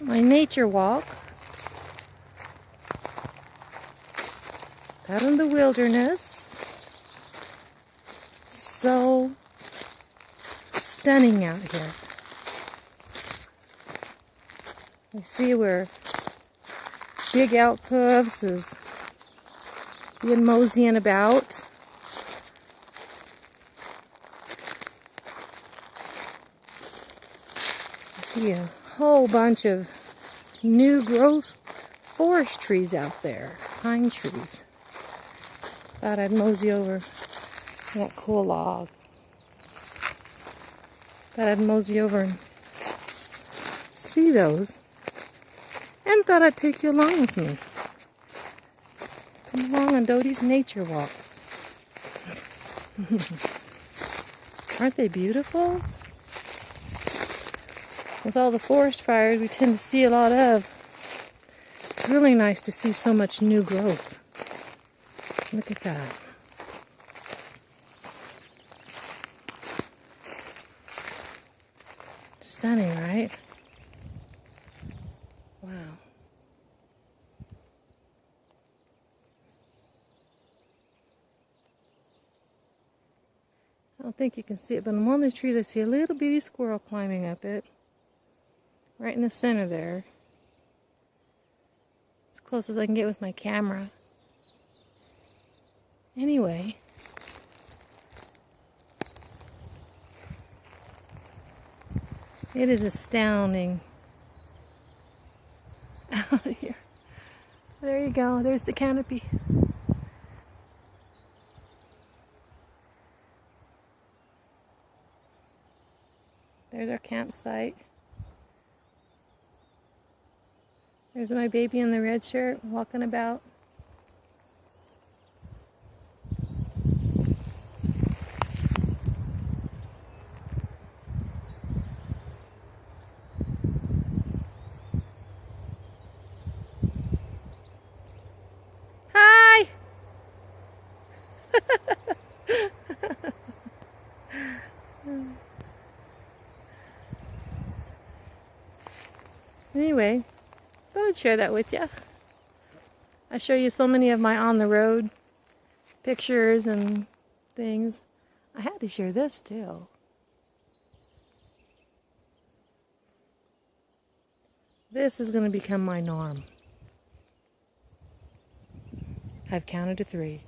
My nature walk out in the wilderness. So stunning out here. You see where Big Outposts is being moseying about. I see a whole bunch of new growth forest trees out there, pine trees. Thought I'd mosey over that cool log. Thought I'd mosey over and see those. And thought I'd take you along with me. Come along on Dodie's nature walk. Aren't they beautiful? With all the forest fires we tend to see a lot of, it's really nice to see so much new growth. Look at that. Stunning, right? Wow. I don't think you can see it, but on one of the trees I see a little bitty squirrel climbing up it. Right in the center there. As close as I can get with my camera. Anyway. It is astounding. Out here. There you go. There's the canopy. There's our campsite. There's my baby in the red shirt walking about. Hi! Anyway, thought I'd share that with you. I show you so many of my on the road pictures and things. I had to share this too. This is going to become my norm. I've counted to 3.